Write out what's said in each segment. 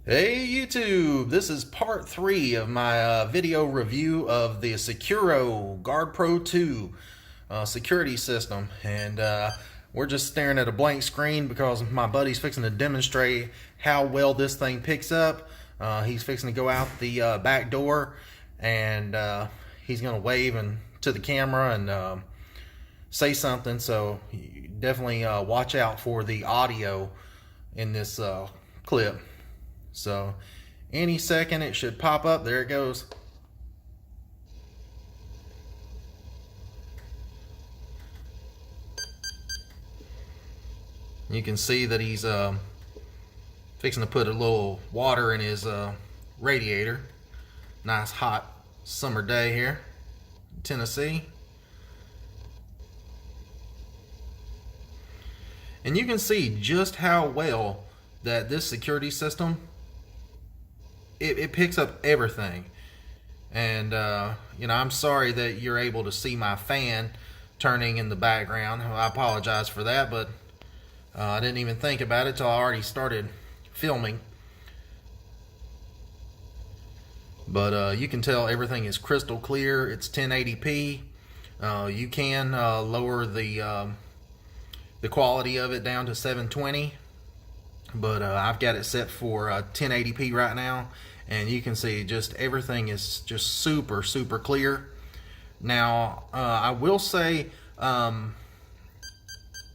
Hey YouTube, this is part 3 of my video review of the SeQuro GuardPro2 security system, and we're just staring at a blank screen because my buddy's fixing to demonstrate how well this thing picks up. He's fixing to go out the back door, and he's going to wave to the camera and say something, so definitely watch out for the audio in this clip. So any second it should pop up. There it goes. You can see that he's fixing to put a little water in his radiator. Nice hot summer day here in Tennessee. And you can see just how well that this security system it picks up everything. And you know, I'm sorry that you're able to see my fan turning in the background. I apologize for that, but I didn't even think about it till I already started filming. But you can tell everything is crystal clear. It's 1080p. You can lower the quality of it down to 720, but I've got it set for 1080p right now, and you can see just everything is just super clear. Now I will say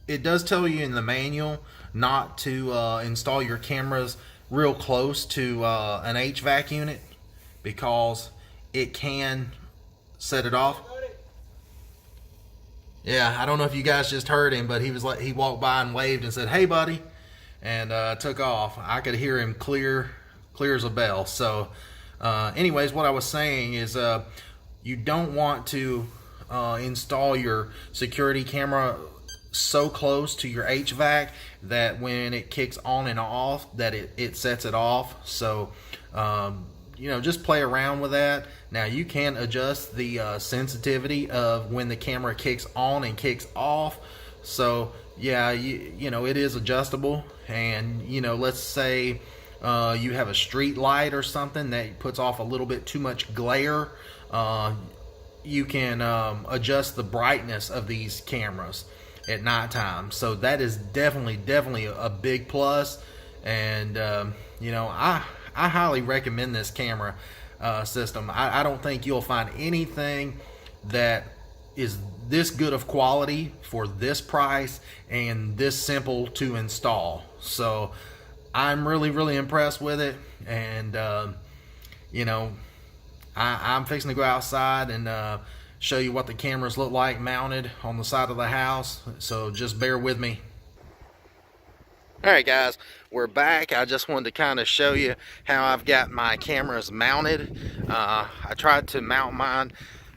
it does tell you in the manual not to install your cameras real close to an HVAC unit, because it can set it off. Yeah, I don't know if you guys just heard him, but he was like, he walked by and waved and said, "Hey buddy," and took off. I could hear him clear as a bell. So anyways, what I was saying is you don't want to install your security camera so close to your HVAC that when it kicks on and off that it sets it off. So you know, just play around with that. Now you can adjust the sensitivity of when the camera kicks on and kicks off. So yeah, you know, it is adjustable. And you know, let's say you have a street light or something that puts off a little bit too much glare, you can adjust the brightness of these cameras at nighttime. So that is definitely a big plus. And you know, I highly recommend this camera system. I don't think you'll find anything that is this good of quality for this price and this simple to install. So I'm really impressed with it. And you know, I'm fixing to go outside and show you what the cameras look like mounted on the side of the house, so just bear with me. Alright guys, we're back. I just wanted to kind of show you how I've got my cameras mounted. I tried to mount mine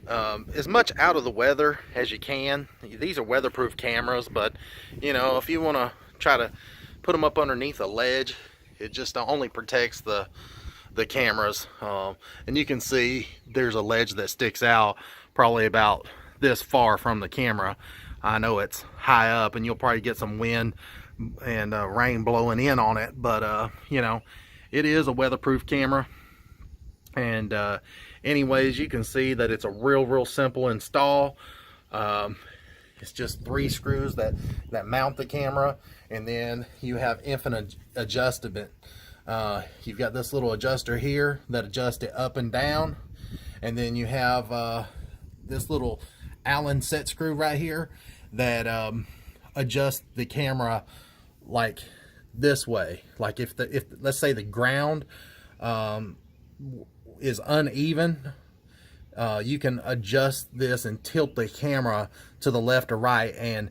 as much out of the weather as you can. These are weatherproof cameras, but you know, if you want to try to put them up underneath a ledge, it just only protects the cameras. And you can see there's a ledge that sticks out probably about this far from the camera. I know it's high up and you'll probably get some wind and rain blowing in on it, but you know, it is a weatherproof camera. And anyways, you can see that it's a real simple install. It's just 3 screws that mount the camera, and then you have infinite adjustment. You've got this little adjuster here that adjusts it up and down, and then you have this little Allen set screw right here that adjusts the camera like this way. Like if let's say the ground is uneven, you can adjust this and tilt the camera to the left or right, and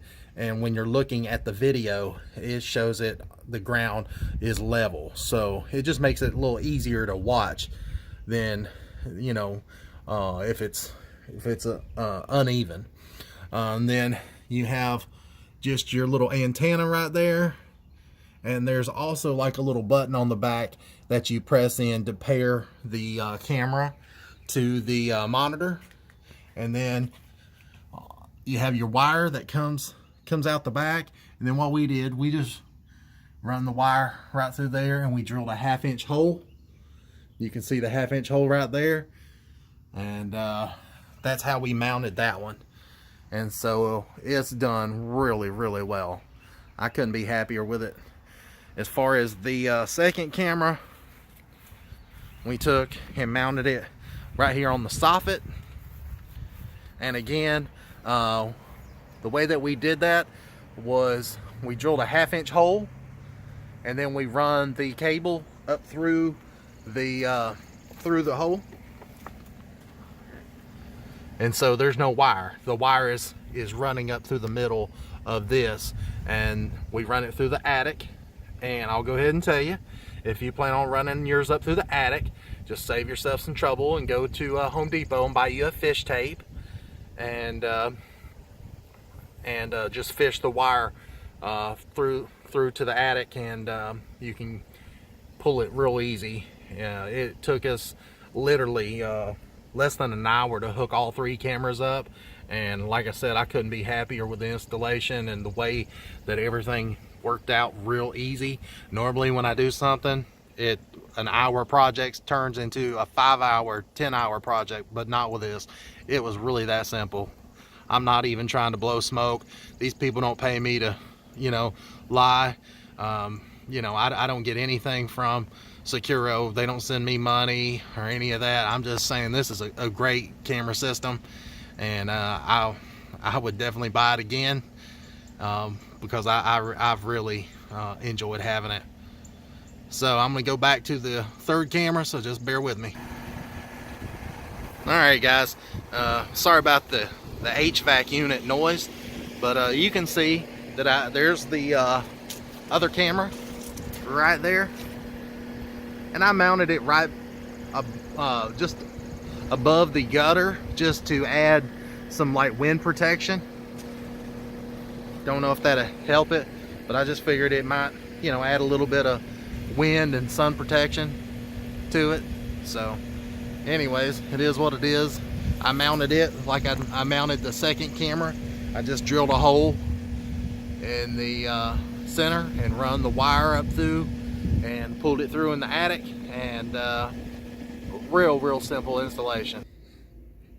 when you're looking at the video, it shows it the ground is level. So it just makes it a little easier to watch than, you know, if it's uneven. And then you have just your little antenna right there, and there's also like a little button on the back that you press in to pair the camera to the monitor. And then you have your wire that comes out the back. And then what we did, we just run the wire right through there, and we drilled a 1/2 inch hole. You can see the 1/2 inch hole right there, and that's how we mounted that one. And so it's done really, really well. I couldn't be happier with it. As far as the second camera, we took and mounted it right here on the soffit. And again, the way that we did that was we drilled a 1/2 inch hole, and then we run the cable up through the hole. And so there's no wire. The wire is running up through the middle of this, and we run it through the attic. And I'll go ahead and tell you, if you plan on running yours up through the attic, just save yourself some trouble and go to Home Depot and buy you a fish tape, and just fish the wire through to the attic, and you can pull it real easy. It took us literally less than an hour to hook all 3 cameras up, and like I said, I couldn't be happier with the installation and the way that everything worked out real easy. Normally when I do something, an hour project turns into a 5-hour, 10-hour project, but not with this. It was really that simple. I'm not even trying to blow smoke. These people don't pay me to, lie. I don't get anything from SeQuro. They don't send me money or any of that. I'm just saying this is a great camera system, and I would definitely buy it again, because I've really enjoyed having it. So I'm gonna go back to the third camera, so just bear with me. All right, guys, sorry about the HVAC unit noise, but you can see that there's the other camera right there, and I mounted it right just above the gutter, just to add some like wind protection. Don't know if that'll help it, but I just figured it might, add a little bit of wind and sun protection to it. So anyways, it is what it is. I mounted it like I mounted the second camera. I just drilled a hole in the center and run the wire up through and pulled it through in the attic, and real simple installation.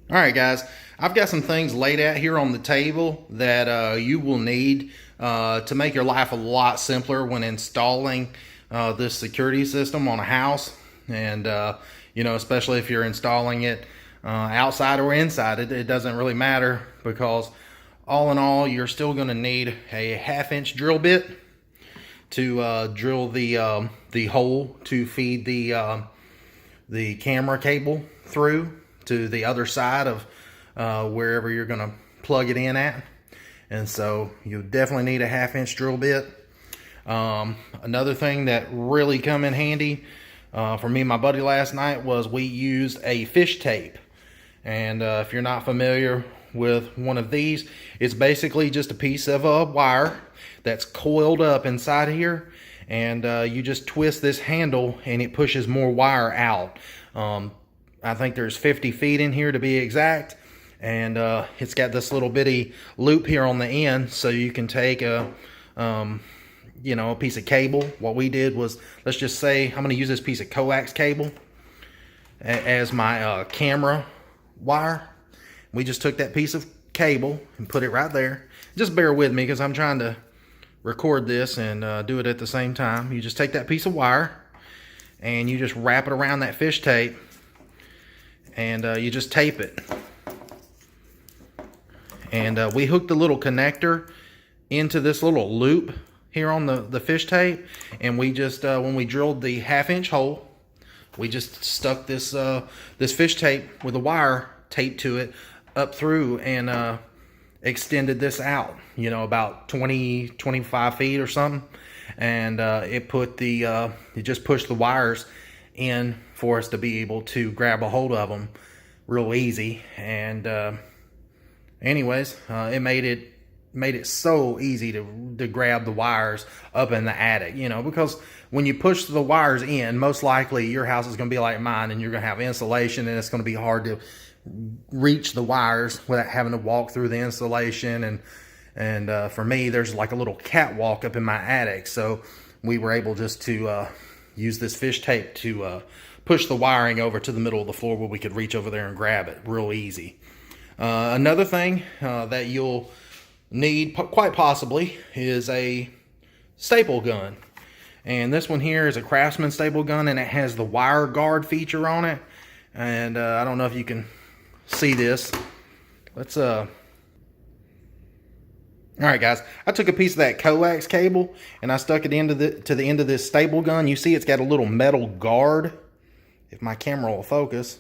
All right, guys, I've got some things laid out here on the table that you will need to make your life a lot simpler when installing this security system on a house. And especially if you're installing it outside or inside, it doesn't really matter, because all in all, you're still going to need a 1/2 inch drill bit to drill the hole to feed the camera cable through to the other side of wherever you're going to plug it in at. And so you definitely need a 1/2 inch drill bit. Another thing that really come in handy for me and my buddy last night was we used a fish tape. And if you're not familiar with one of these, it's basically just a piece of wire that's coiled up inside here, and you just twist this handle and it pushes more wire out. I think there's 50 feet in here to be exact, and it's got this little bitty loop here on the end, so you can take a piece of cable. What we did was, let's just say I'm going to use this piece of coax cable as my camera wire. We just took that piece of cable and put it right there. Just bear with me because I'm trying to record this and do it at the same time. You just take that piece of wire and you just wrap it around that fish tape, and you just tape it. And we hooked a little connector into this little loop here on the fish tape, and we just when we drilled the 1/2 inch hole, we just stuck this this fish tape with a wire taped to it up through, and extended this out, about 20-25 feet or something, and it just pushed the wires in for us to be able to grab a hold of them real easy. And anyways, it made it so easy to grab the wires up in the attic, because when you push the wires in, most likely your house is going to be like mine, and you're going to have insulation, and it's going to be hard to reach the wires without having to walk through the insulation. And for me, there's like a little catwalk up in my attic, so we were able just to use this fish tape to push the wiring over to the middle of the floor where we could reach over there and grab it real easy. Another thing that you'll need quite possibly is a staple gun. And this one here is a Craftsman staple gun, and it has the wire guard feature on it. And I don't know if you can see this. Let's all right, guys, I took a piece of that coax cable and I stuck it to the end of this staple gun. You see it's got a little metal guard. If my camera will focus,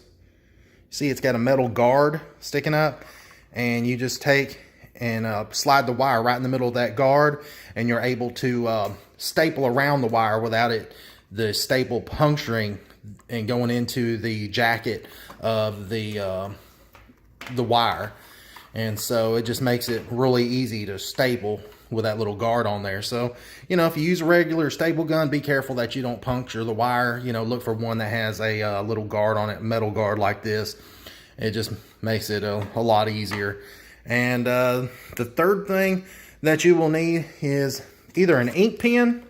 see it's got a metal guard sticking up, and you just take and slide the wire right in the middle of that guard, and you're able to staple around the wire without the staple puncturing and going into the jacket of the wire. And so it just makes it really easy to staple with that little guard on there. So, you know, if you use a regular staple gun, be careful that you don't puncture the wire. You know, look for one that has a little guard on it, metal guard like this. It just makes it a lot easier. And the third thing that you will need is either an ink pen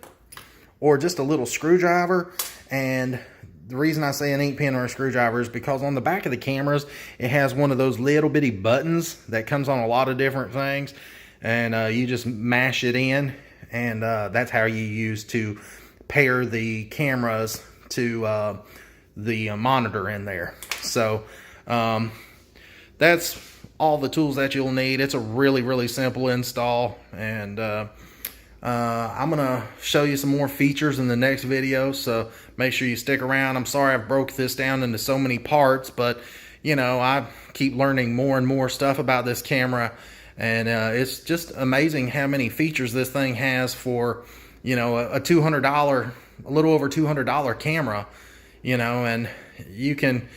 or just a little screwdriver. And the reason I say an ink pen or a screwdriver is because on the back of the cameras, it has one of those little bitty buttons that comes on a lot of different things. And you just mash it in, and that's how you use to pair the cameras to the monitor in there. So that's all the tools that you'll need. It's a really simple install, and I'm gonna show you some more features in the next video, so make sure you stick around. I'm sorry I broke this down into so many parts, but you know, I keep learning more and more stuff about this camera, and it's just amazing how many features this thing has for, you know, a $200, a little over $200 camera, you know. And you can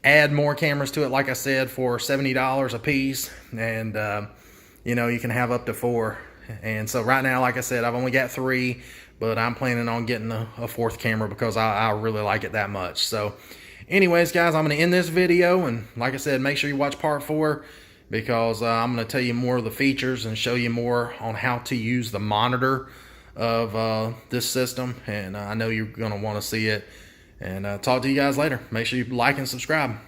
add more cameras to it, like I said, for $70 a piece, and you know, you can have up to 4. And so right now, like I said, I've only got 3, but I'm planning on getting a 4th camera because I really like it that much. So anyways, guys, I'm going to end this video, and like I said, make sure you watch part 4, because I'm going to tell you more of the features and show you more on how to use the monitor of this system. And I know you're going to want to see it. And talk to you guys later. Make sure you like and subscribe.